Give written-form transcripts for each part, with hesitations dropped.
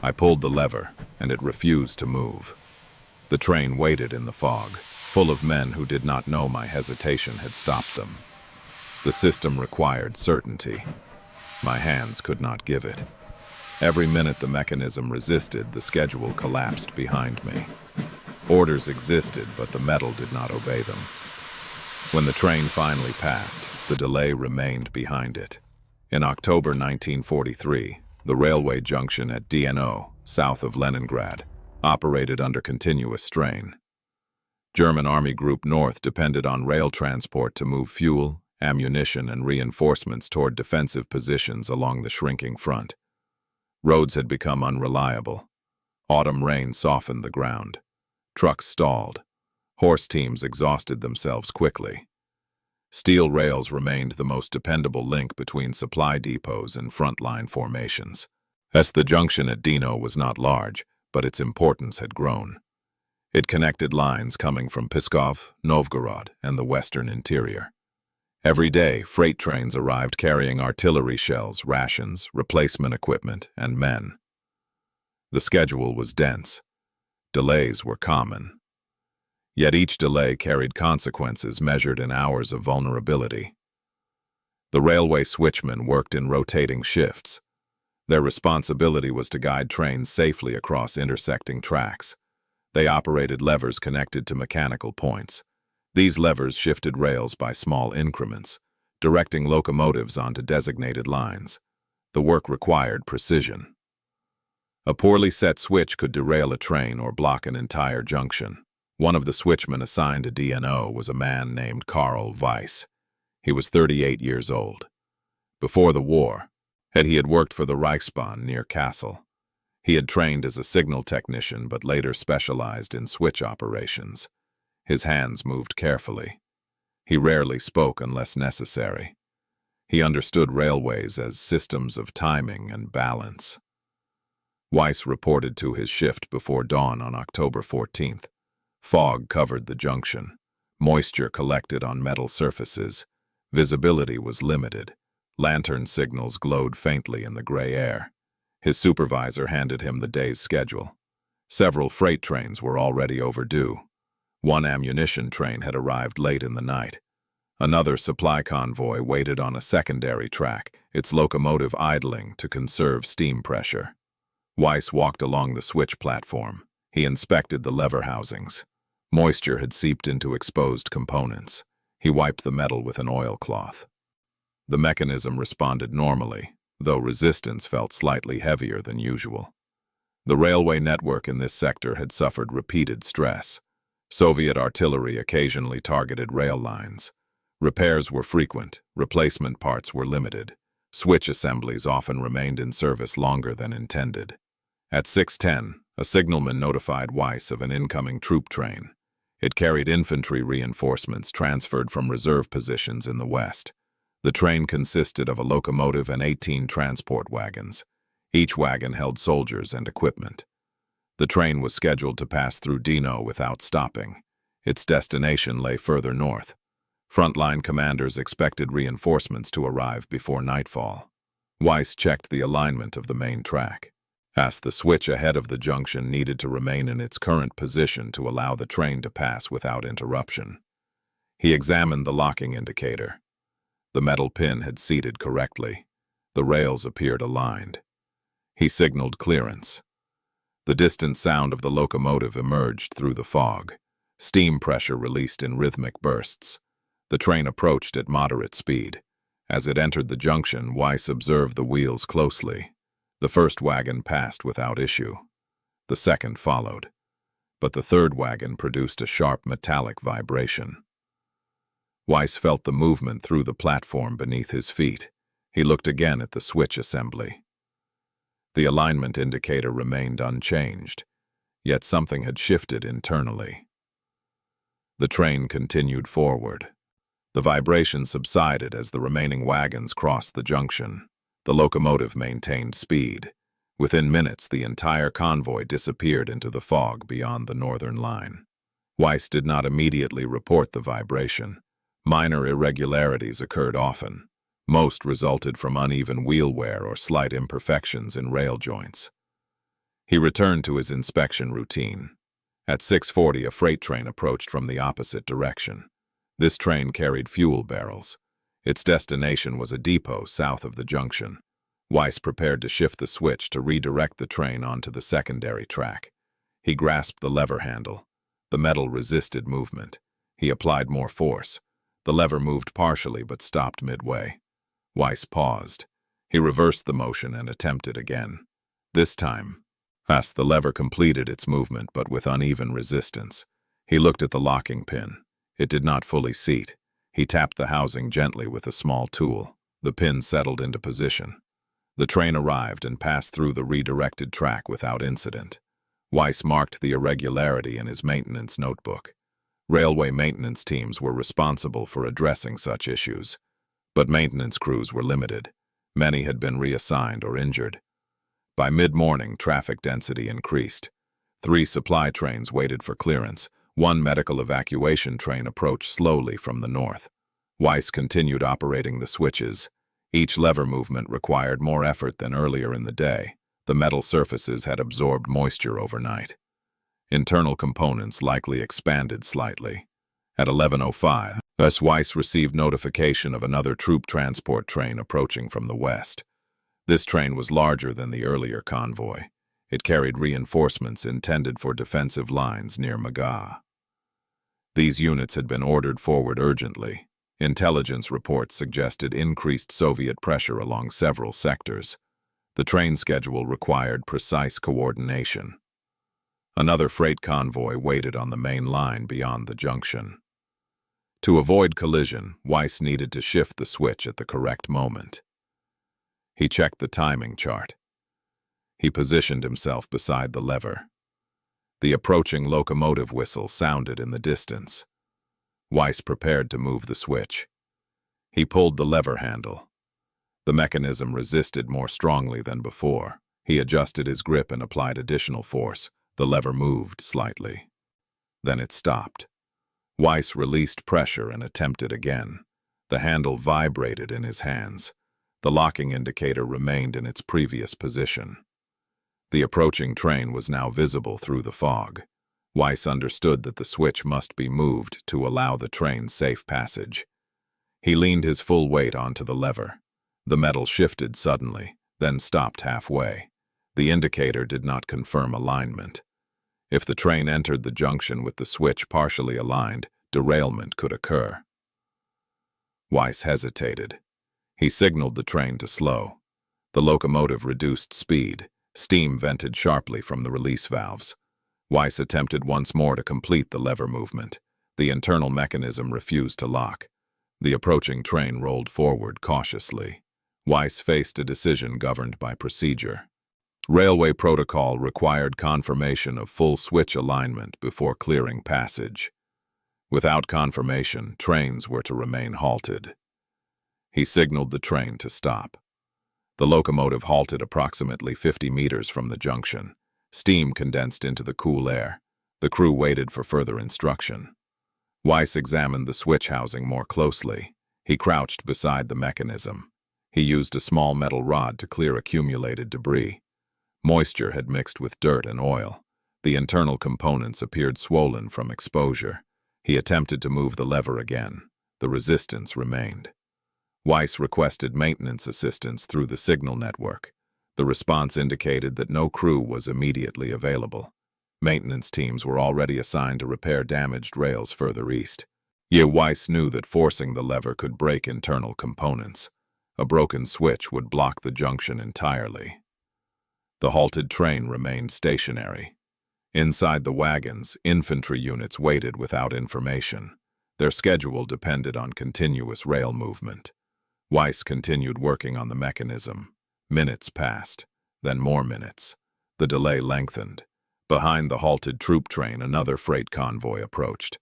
I pulled the lever, and it refused to move. The train waited in the fog, full of men who did not know my hesitation had stopped them. The system required certainty. My hands could not give it. Every minute the mechanism resisted, the schedule collapsed behind me. Orders existed, but the metal did not obey them. When the train finally passed, the delay remained behind it. In October 1943, the railway junction at DNO, south of Leningrad, operated under continuous strain. German Army Group North depended on rail transport to move fuel, ammunition, and reinforcements toward defensive positions along the shrinking front. Roads had become unreliable. Autumn rain softened the ground. Trucks stalled. Horse teams exhausted themselves quickly. Steel rails remained the most dependable link between supply depots and frontline formations. As the junction at Dino was not large, but its importance had grown. It connected lines coming from Pskov, Novgorod, and the western interior. Every day, freight trains arrived carrying artillery shells, rations, replacement equipment, and men. The schedule was dense. Delays were common. Yet each delay carried consequences measured in hours of vulnerability. The railway switchmen worked in rotating shifts. Their responsibility was to guide trains safely across intersecting tracks. They operated levers connected to mechanical points. These levers shifted rails by small increments, directing locomotives onto designated lines. The work required precision. A poorly set switch could derail a train or block an entire junction. One of the switchmen assigned to DNO was a man named Karl Weiss. He was 38 years old. Before the war, he had worked for the Reichsbahn near Kassel. He had trained as a signal technician but later specialized in switch operations. His hands moved carefully. He rarely spoke unless necessary. He understood railways as systems of timing and balance. Weiss reported to his shift before dawn on October 14th. Fog covered the junction. Moisture collected on metal surfaces. Visibility was limited. Lantern signals glowed faintly in the gray air. His supervisor handed him the day's schedule. Several freight trains were already overdue. One ammunition train had arrived late in the night. Another supply convoy waited on a secondary track, its locomotive idling to conserve steam pressure. Weiss walked along the switch platform. He inspected the lever housings. Moisture had seeped into exposed components. He wiped the metal with an oilcloth. The mechanism responded normally, though resistance felt slightly heavier than usual. The railway network in this sector had suffered repeated stress. Soviet artillery occasionally targeted rail lines. Repairs were frequent, replacement parts were limited. Switch assemblies often remained in service longer than intended. At 6:10, a signalman notified Weiss of an incoming troop train. It carried infantry reinforcements transferred from reserve positions in the west. The train consisted of a locomotive and 18 transport wagons. Each wagon held soldiers and equipment. The train was scheduled to pass through Dino without stopping. Its destination lay further north. Frontline commanders expected reinforcements to arrive before nightfall. Weiss checked the alignment of the main track. As the switch ahead of the junction needed to remain in its current position to allow the train to pass without interruption. He examined the locking indicator. The metal pin had seated correctly. The rails appeared aligned. He signaled clearance. The distant sound of the locomotive emerged through the fog. Steam pressure released in rhythmic bursts. The train approached at moderate speed. As it entered the junction, Weiss observed the wheels closely. The first wagon passed without issue. The second followed. But the third wagon produced a sharp metallic vibration. Weiss felt the movement through the platform beneath his feet. He looked again at the switch assembly. The alignment indicator remained unchanged, yet something had shifted internally. The train continued forward. The vibration subsided as the remaining wagons crossed the junction. The locomotive maintained speed. Within minutes, the entire convoy disappeared into the fog beyond the northern line. Weiss did not immediately report the vibration. Minor irregularities occurred often. Most resulted from uneven wheel wear or slight imperfections in rail joints. He returned to his inspection routine. At 6:40, a freight train approached from the opposite direction. This train carried fuel barrels. Its destination was a depot south of the junction. Weiss prepared to shift the switch to redirect the train onto the secondary track. He grasped the lever handle. The metal resisted movement. He applied more force. The lever moved partially but stopped midway. Weiss paused. He reversed the motion and attempted again. This time, the lever completed its movement but with uneven resistance. He looked at the locking pin. It did not fully seat. He tapped the housing gently with a small tool. The pin settled into position. The train arrived and passed through the redirected track without incident. Weiss marked the irregularity in his maintenance notebook. Railway maintenance teams were responsible for addressing such issues. But maintenance crews were limited. Many had been reassigned or injured. By mid-morning, traffic density increased. 3 supply trains waited for clearance. 1 medical evacuation train approached slowly from the north. Weiss continued operating the switches. Each lever movement required more effort than earlier in the day. The metal surfaces had absorbed moisture overnight. Internal components likely expanded slightly. At 11:05, Weiss received notification of another troop transport train approaching from the west. This train was larger than the earlier convoy. It carried reinforcements intended for defensive lines near Magah. These units had been ordered forward urgently. Intelligence reports suggested increased Soviet pressure along several sectors. The train schedule required precise coordination. Another freight convoy waited on the main line beyond the junction. To avoid collision, Weiss needed to shift the switch at the correct moment. He checked the timing chart. He positioned himself beside the lever. The approaching locomotive whistle sounded in the distance. Weiss prepared to move the switch. He pulled the lever handle. The mechanism resisted more strongly than before. He adjusted his grip and applied additional force. The lever moved slightly. Then it stopped. Weiss released pressure and attempted again. The handle vibrated in his hands. The locking indicator remained in its previous position. The approaching train was now visible through the fog. Weiss understood that the switch must be moved to allow the train's safe passage. He leaned his full weight onto the lever. The metal shifted suddenly, then stopped halfway. The indicator did not confirm alignment. If the train entered the junction with the switch partially aligned, derailment could occur. Weiss hesitated. He signaled the train to slow. The locomotive reduced speed. Steam vented sharply from the release valves. Weiss attempted once more to complete the lever movement. The internal mechanism refused to lock. The approaching train rolled forward cautiously. Weiss faced a decision governed by procedure. Railway protocol required confirmation of full switch alignment before clearing passage. Without confirmation, trains were to remain halted. He signaled the train to stop. The locomotive halted approximately 50 meters from the junction. Steam condensed into the cool air. The crew waited for further instruction. Weiss examined the switch housing more closely. He crouched beside the mechanism. He used a small metal rod to clear accumulated debris. Moisture had mixed with dirt and oil. The internal components appeared swollen from exposure. He attempted to move the lever again. The resistance remained. Weiss requested maintenance assistance through the signal network. The response indicated that no crew was immediately available. Maintenance teams were already assigned to repair damaged rails further east. Yet Weiss knew that forcing the lever could break internal components. A broken switch would block the junction entirely. The halted train remained stationary. Inside the wagons, infantry units waited without information. Their schedule depended on continuous rail movement. Weiss continued working on the mechanism. Minutes passed, then more minutes. The delay lengthened. Behind the halted troop train, another freight convoy approached.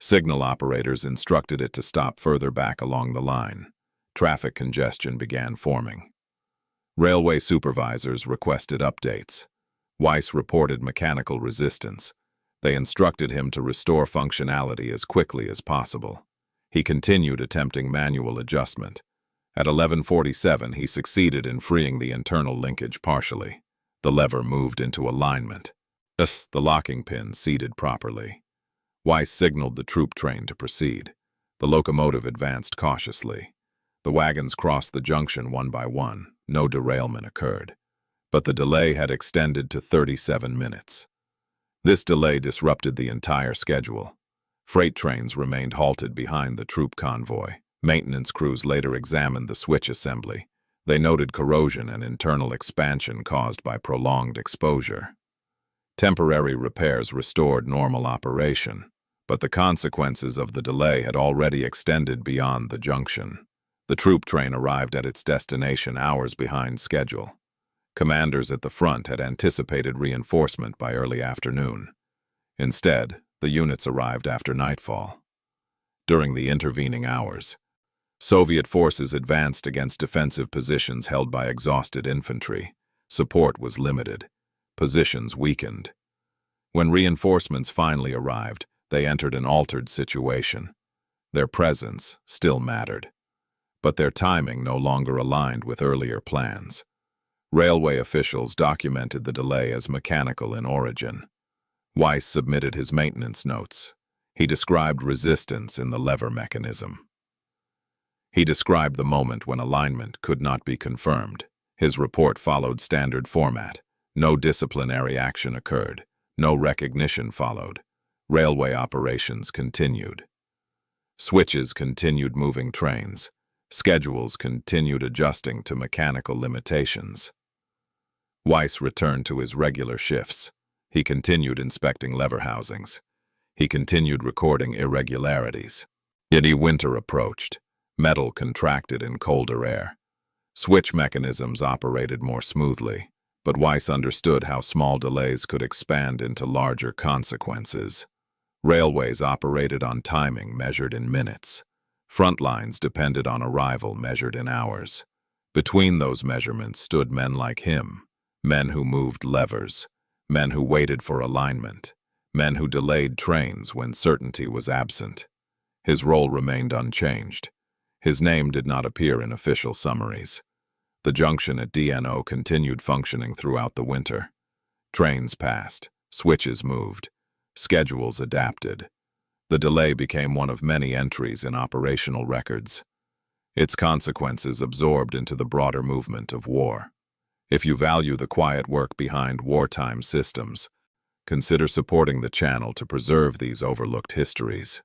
Signal operators instructed it to stop further back along the line. Traffic congestion began forming. Railway supervisors requested updates. Weiss reported mechanical resistance. They instructed him to restore functionality as quickly as possible. He continued attempting manual adjustment. At 11:47, he succeeded in freeing the internal linkage partially. The lever moved into alignment. Thus, the locking pin seated properly. Weiss signaled the troop train to proceed. The locomotive advanced cautiously. The wagons crossed the junction one by one. No derailment occurred. But the delay had extended to 37 minutes. This delay disrupted the entire schedule. Freight trains remained halted behind the troop convoy. Maintenance crews later examined the switch assembly. They noted corrosion and internal expansion caused by prolonged exposure. Temporary repairs restored normal operation, but the consequences of the delay had already extended beyond the junction. The troop train arrived at its destination hours behind schedule. Commanders at the front had anticipated reinforcement by early afternoon. Instead, the units arrived after nightfall. During the intervening hours, Soviet forces advanced against defensive positions held by exhausted infantry. Support was limited. Positions weakened. When reinforcements finally arrived, they entered an altered situation. Their presence still mattered, but their timing no longer aligned with earlier plans. Railway officials documented the delay as mechanical in origin. Weiss submitted his maintenance notes. He described resistance in the lever mechanism. He described the moment when alignment could not be confirmed. His report followed standard format. No disciplinary action occurred. No recognition followed. Railway operations continued. Switches continued moving trains. Schedules continued adjusting to mechanical limitations. Weiss returned to his regular shifts. He continued inspecting lever housings. He continued recording irregularities. Yet winter approached. Metal contracted in colder air. Switch mechanisms operated more smoothly, but Weiss understood how small delays could expand into larger consequences. Railways operated on timing measured in minutes. Front lines depended on arrival measured in hours. Between those measurements stood men like him, men who moved levers, men who waited for alignment, men who delayed trains when certainty was absent. His role remained unchanged. His name did not appear in official summaries. The junction at DNO continued functioning throughout the winter. Trains passed, switches moved, schedules adapted. The delay became one of many entries in operational records. Its consequences absorbed into the broader movement of war. If you value the quiet work behind wartime systems, consider supporting the channel to preserve these overlooked histories.